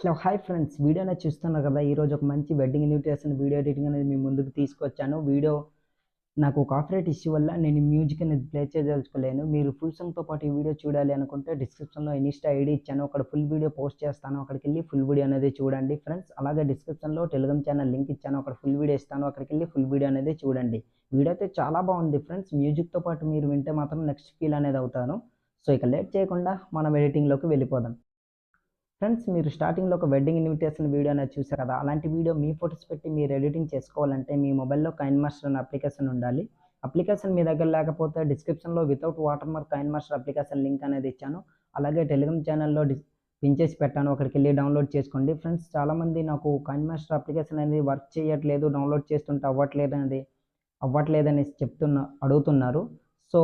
Hello hi friends, వీడియోనే చూస్తున్నారు కదా. ఈరోజు ఒక మంచి వెడ్డింగ్ ఇన్విటేషన్ వీడియో ఎడిటింగ్ అనేది మీ ముందుకు తీసుకొచ్చాను. వీడియో నాకు కాపీరైట్ ఇష్యూ వల్ల నేను మ్యూజిక్ అనేది ప్లే చేయదలుచుకోలేను. మీరు ఫుల్ సాంగ్తో పాటు ఈ వీడియో చూడాలి అనుకుంటే డిస్క్రిప్షన్లో ఇన్స్టా ఐడి ఇచ్చాను, అక్కడ ఫుల్ వీడియో పోస్ట్ చేస్తాను. అక్కడికి వెళ్ళి ఫుల్ వీడియో అనేది చూడండి ఫ్రెండ్స్. అలాగే డిస్క్రిప్షన్లో టెలిగ్రామ్ ఛానల్ లింక్ ఇచ్చాను, అక్కడ ఫుల్ వీడియో ఇస్తాను, అక్కడికి వెళ్ళి ఫుల్ వీడియో అనేది చూడండి. వీడియో అయితే చాలా బాగుంది ఫ్రెండ్స్. మ్యూజిక్తో పాటు మీరు వింటే మాత్రం నెక్స్ట్ ఫీల్ అనేది అవుతాను. సో ఇక లేట్ చేయకుండా మనం ఎడిటింగ్లోకి వెళ్ళిపోదాం. ఫ్రెండ్స్, మీరు స్టార్టింగ్లో ఒక వెడ్డింగ్ ఇన్విటేషన్ వీడియో అనేది చూసారు కదా. అలాంటి వీడియో మీ ఫొటోస్ పెట్టి మీరు ఎడిటింగ్ చేసుకోవాలంటే మీ మొబైల్లో కైన్ మాస్టర్ అనే అప్లికేషన్ ఉండాలి. అప్లికేషన్ మీ దగ్గర లేకపోతే డిస్క్రిప్షన్లో without watermark KineMaster application link అనేది ఇచ్చాను. అలాగే టెలిగ్రామ్ ఛానల్లో పిన్ చేసి పెట్టాను, అక్కడికి వెళ్ళి డౌన్లోడ్ చేసుకోండి ఫ్రెండ్స్. చాలామంది నాకు కైన్ మాస్టర్ అప్లికేషన్ అనేది వర్క్ చేయట్లేదు, డౌన్లోడ్ చేస్తుంటే అవ్వట్లేదని అడుగుతున్నారు. సో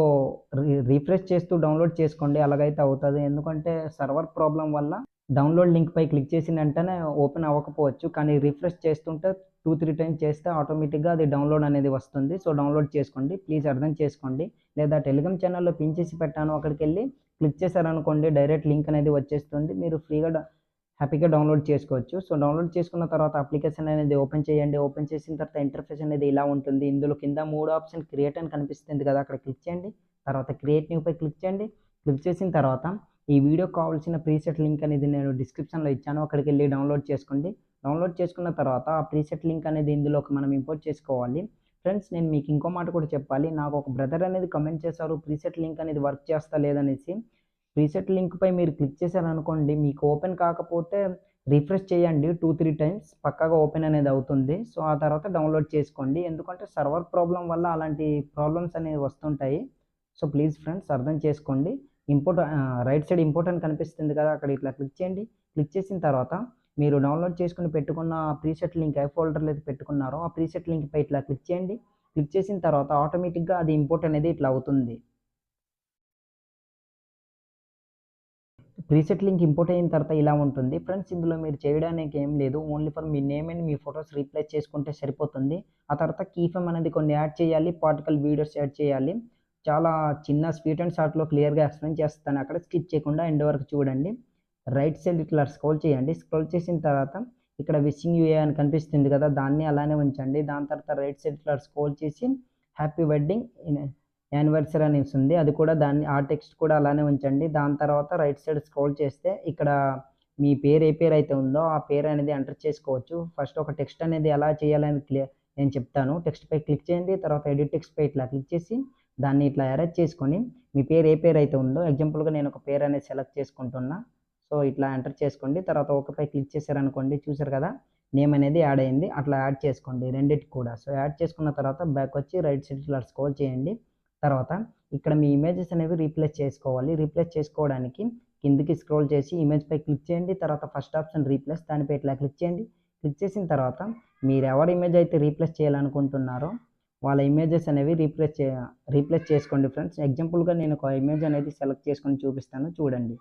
రీఫ్రెష్ చేస్తూ డౌన్లోడ్ చేసుకోండి, అలాగైతే అవుతుంది. ఎందుకంటే సర్వర్ ప్రాబ్లం వల్ల డౌన్లోడ్ లింక్పై క్లిక్ చేసిన వెంటనే ఓపెన్ అవ్వకపోవచ్చు, కానీ రిఫ్రెష్ చేస్తుంటే 2-3 టైమ్స్ చేస్తే ఆటోమేటిక్గా అది డౌన్లోడ్ అనేది వస్తుంది. సో డౌన్లోడ్ చేసుకోండి, ప్లీజ్ అర్థం చేసుకోండి. లేదా టెలిగ్రామ్ ఛానల్లో పిన్ చేసి పెట్టాను, అక్కడికి వెళ్ళి క్లిక్ చేశారనుకోండి డైరెక్ట్ లింక్ అనేది వచ్చేస్తుంది. మీరు ఫ్రీగా హ్యాపీగా డౌన్లోడ్ చేసుకోవచ్చు. సో డౌన్లోడ్ చేసుకున్న తర్వాత అప్లికేషన్ అనేది ఓపెన్ చేయండి. ఓపెన్ చేసిన తర్వాత ఇంటర్ఫేస్ అనేది ఇలా ఉంటుంది. ఇందులో కింద 3 ఆప్షన్ క్రియేట్ అని కనిపిస్తుంది కదా, అక్కడ క్లిక్ చేయండి. తర్వాత క్రియేట్ న్యూపై క్లిక్ చేయండి. క్లిక్ చేసిన తర్వాత ఈ వీడియోకి కావాల్సిన ప్రీసెట్ లింక్ అనేది నేను డిస్క్రిప్షన్లో ఇచ్చాను, అక్కడికి వెళ్ళి డౌన్లోడ్ చేసుకోండి. డౌన్లోడ్ చేసుకున్న తర్వాత ఆ ప్రీసెట్ లింక్ అనేది ఇందులోకి మనం ఇంపోర్ట్ చేసుకోవాలి. ఫ్రెండ్స్, నేను మీకు ఇంకో మాట కూడా చెప్పాలి. నాకు ఒక బ్రదర్ అనేది కమెంట్ చేశారు, ప్రీసెట్ లింక్ అనేది వర్క్ చేస్తా లేదనేసి. ప్రీసెట్ లింక్పై మీరు క్లిక్ చేశారనుకోండి, మీకు ఓపెన్ కాకపోతే రిఫ్రెష్ చేయండి 2-3 టైమ్స్, పక్కాగా ఓపెన్ అనేది అవుతుంది. సో ఆ తర్వాత డౌన్లోడ్ చేసుకోండి, ఎందుకంటే సర్వర్ ప్రాబ్లం వల్ల అలాంటి ప్రాబ్లమ్స్ అనేవి వస్తుంటాయి. సో ప్లీజ్ ఫ్రెండ్స్ అర్థం చేసుకోండి. రైట్ సైడ్ ఇంపోర్ట్ అని కనిపిస్తుంది కదా, అక్కడ ఇట్లా క్లిక్ చేయండి. క్లిక్ చేసిన తర్వాత మీరు డౌన్లోడ్ చేసుకుని పెట్టుకున్న ప్రీసెట్ లింక్ ఏ ఫోల్డర్లో అయితే పెట్టుకున్నారో ఆ ప్రీసెట్ లింక్పై ఇట్లా క్లిక్ చేయండి. క్లిక్ చేసిన తర్వాత ఆటోమేటిక్గా అది ఇంపోర్ట్ అనేది ఇట్లా అవుతుంది. ప్రీసెట్ లింక్ ఇంపోర్ట్ అయిన తర్వాత ఇలా ఉంటుంది ఫ్రెండ్స్. ఇందులో మీరు చేయడానికి ఏం లేదు, only for me name and me photos replace చేసుకుంటే సరిపోతుంది. ఆ తర్వాత కీఫ్రేమ్ అనేది కొన్ని యాడ్ చేయాలి, పార్టికల్ వీడియోస్ యాడ్ చేయాలి. చాలా చిన్న స్వీట్ అండ్ షార్ట్లో క్లియర్గా ఎక్స్ప్లెయిన్ చేస్తాను, అక్కడ స్కిప్ చేయకుండా ఎండ్ వరకు చూడండి. రైట్ సైడ్ ఇట్లా స్క్రోల్ చేయండి. స్క్రోల్ చేసిన తర్వాత ఇక్కడ విషింగ్ యూ అని కనిపిస్తుంది కదా, దాన్ని అలానే ఉంచండి. దాని తర్వాత రైట్ సైడ్ ఇట్లా స్క్రోల్ చేసి హ్యాపీ వెడ్డింగ్ యానివర్సరీ అని ఉంది, అది కూడా ఆ టెక్స్ట్ కూడా అలానే ఉంచండి. దాని తర్వాత రైట్ సైడ్ స్క్రోల్ చేస్తే ఇక్కడ మీ పేరు ఏ పేరు అయితే ఉందో ఆ పేరు అనేది ఎంటర్ చేసుకోవచ్చు. ఫస్ట్ ఒక టెక్స్ట్ అనేది ఎలా చేయాలని నేను చెప్తాను. టెక్స్ట్పై క్లిక్ చేయండి, తర్వాత ఎడిట్ టెక్స్ట్పై ఇట్లా క్లిక్ చేసి దాన్ని ఇట్లా అరేంజ్ చేసుకొని మీ పేరు ఏ పేరు అయితే ఉందో, ఎగ్జాంపుల్గా నేను ఒక పేరు అనేది సెలెక్ట్ చేసుకుంటున్నా. సో ఇట్లా ఎంటర్ చేసుకోండి. తర్వాత ఒకపై క్లిక్ చేశారనుకోండి, చూసారు కదా నేమ్ అనేది యాడ్ అయింది. అట్లా యాడ్ చేసుకోండి రెండింటికి కూడా. సో యాడ్ చేసుకున్న తర్వాత బ్యాక్ వచ్చి రైట్ సైడ్ ఇట్లా స్క్రోల్ చేయండి. తర్వాత ఇక్కడ మీ ఇమేజెస్ అనేవి రీప్లేస్ చేసుకోవాలి. రీప్లేస్ చేసుకోవడానికి కిందికి స్క్రోల్ చేసి ఇమేజ్పై క్లిక్ చేయండి. తర్వాత ఫస్ట్ ఆప్షన్ రీప్లేస్, దానిపై ఇట్లా క్లిక్ చేయండి. క్లిక్ చేసిన తర్వాత మీరు ఎవరి ఇమేజ్ అయితే రీప్లేస్ చేయాలనుకుంటున్నారో వాళ్ళ ఇమేజెస్ అనేవి రీప్లేస్ చేసుకోండి ఫ్రెండ్స్. ఎగ్జాంపుల్గా నేను ఒక ఇమేజ్ అనేది సెలెక్ట్ చేసుకొని చూపిస్తాను, చూడండి.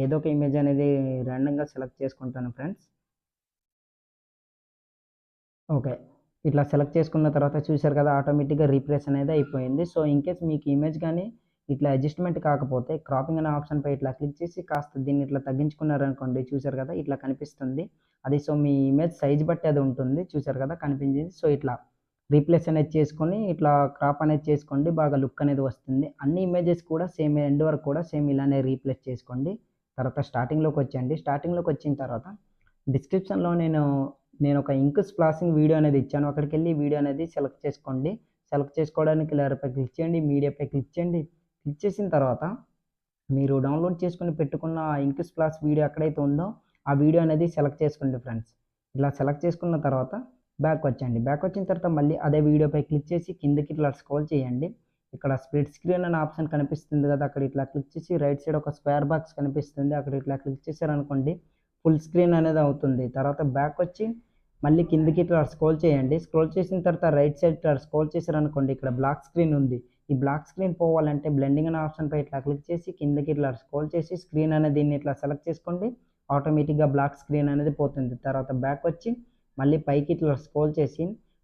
ఏదో ఒక ఇమేజ్ అనేది ర్యాండమ్గా సెలెక్ట్ చేసుకుంటాను ఫ్రెండ్స్. ఓకే, ఇట్లా సెలెక్ట్ చేసుకున్న తర్వాత చూసారు కదా ఆటోమేటిక్గా రీప్లేస్ అనేది అయిపోయింది. సో ఇన్కేస్ మీకు ఇమేజ్ కానీ ఇట్లా అడ్జస్ట్మెంట్ కాకపోతే క్రాపింగ్ అనే ఆప్షన్పై ఇట్లా క్లిక్ చేసి కాస్త దీన్ని ఇట్లా తగ్గించుకున్నారనుకోండి, చూసారు కదా ఇట్లా కనిపిస్తుంది అది. సో మీ ఇమేజ్ సైజ్ బట్టి అది ఉంటుంది, చూసారు కదా కనిపించింది. సో ఇట్లా రీప్లేస్ అనేది చేసుకొని ఇట్లా క్రాప్ అనేది చేసుకోండి, బాగా లుక్ అనేది వస్తుంది. అన్ని ఇమేజెస్ కూడా సేమ్ ఎండ్ వరకు కూడా సేమ్ ఇలానే రీప్లేస్ చేసుకోండి. తర్వాత స్టార్టింగ్లోకి వచ్చేయండి. స్టార్టింగ్లోకి వచ్చిన తర్వాత డిస్క్రిప్షన్లో నేను ఒక ఇంక్ స్ప్లాషింగ్ వీడియో అనేది ఇచ్చాను, అక్కడికి వెళ్ళి వీడియో అనేది సెలెక్ట్ చేసుకోండి. సెలెక్ట్ చేసుకోవడానికి లేయర్పై క్లిక్ చేయండి, మీడియాపై క్లిక్ చేయండి. క్లిక్ చేసిన తర్వాత మీరు డౌన్లోడ్ చేసుకుని పెట్టుకున్న ఇంక్ స్ప్లాష్ వీడియో ఎక్కడైతే ఉందో ఆ వీడియో అనేది సెలెక్ట్ చేసుకోండి ఫ్రెండ్స్. ఇలా సెలెక్ట్ చేసుకున్న తర్వాత బ్యాక్ వచ్చండి. బ్యాక్ వచ్చిన తర్వాత మళ్ళీ అదే వీడియోపై క్లిక్ చేసి కిందకి ఇట్లా స్క్రోల్ చేయండి. ఇక్కడ స్ప్లిట్ స్క్రీన్ అనే ఆప్షన్ కనిపిస్తుంది కదా, అక్కడ ఇట్లా క్లిక్ చేసి రైట్ సైడ్ ఒక స్క్వేర్ బాక్స్ కనిపిస్తుంది, అక్కడ ఇట్లా క్లిక్ చేశారనుకోండి ఫుల్ స్క్రీన్ అనేది అవుతుంది. తర్వాత బ్యాక్ వచ్చి మళ్ళీ కిందికి ఇట్లా స్క్రోల్ చేయండి. స్క్రోల్ చేసిన తర్వాత రైట్ సైడ్ ఇట్లా స్క్రోల్ చేశారనుకోండి, ఇక్కడ బ్లాక్ స్క్రీన్ ఉంది. ఈ బ్లాక్ స్క్రీన్ పోవాలంటే బ్లెండింగ్ అనే ఆప్షన్పై ఇట్లా క్లిక్ చేసి కిందకి ఇట్లా స్క్రోల్ చేసి స్క్రీన్ అనేది దీన్ని ఇట్లా సెలెక్ట్ చేసుకోండి, ఆటోమేటిక్గా బ్లాక్ స్క్రీన్ అనేది పోతుంది. తర్వాత బ్యాక్ వచ్చి మళ్ళీ పైకి ఇట్లా స్క్రోల్ చేసి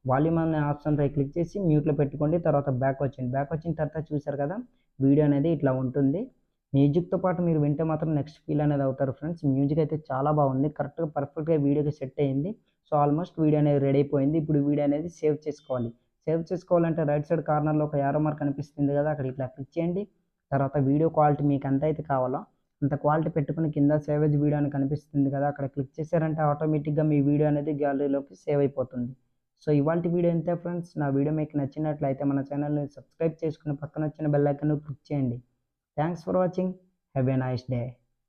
వాల్యూమ్ అనే ఆప్షన్పై క్లిక్ చేసి మ్యూట్లో పెట్టుకోండి. తర్వాత బ్యాక్ వచ్చింది. బ్యాక్ వచ్చిన తర్వాత చూసారు కదా వీడియో అనేది ఇట్లా ఉంటుంది. మ్యూజిక్తో పాటు మీరు వింటే మాత్రం నెక్స్ట్ ఫీల్ అనేది అవుతారు ఫ్రెండ్స్. మ్యూజిక్ అయితే చాలా బాగుంది, కరెక్ట్గా పర్ఫెక్ట్గా వీడియోకి సెట్ అయ్యింది. సో ఆల్మోస్ట్ వీడియో అనేది రెడీ అయిపోయింది. ఇప్పుడు వీడియో అనేది సేవ్ చేసుకోవాలి. సేవ్ చేసుకోవాలంటే రైట్ సైడ్ కార్నర్లో ఒక యారో మార్క్ కనిపిస్తుంది కదా, అక్కడ ఇట్లా క్లిక్ చేయండి. తర్వాత వీడియో క్వాలిటీ మీకు ఎంత అయితే కావాలో అంత క్వాలిటీ పెట్టుకుని కింద సేవేజ్ వీడియో అని కనిపిస్తుంది కదా, అక్కడ క్లిక్ చేశారంటే ఆటోమేటిక్గా మీ వీడియో అనేది గ్యాలరీలోకి సేవ్ అయిపోతుంది. సో ఇవాల్టి వీడియో ఇంతే ఫ్రెండ్స్. నా వీడియో మీకు నచ్చినట్లయితే మన ఛానల్ని సబ్స్క్రైబ్ చేసుకుని పక్కన వచ్చిన బెల్ ఐకాన్ క్లిక్ చేయండి. Thanks for watching. Have a nice day.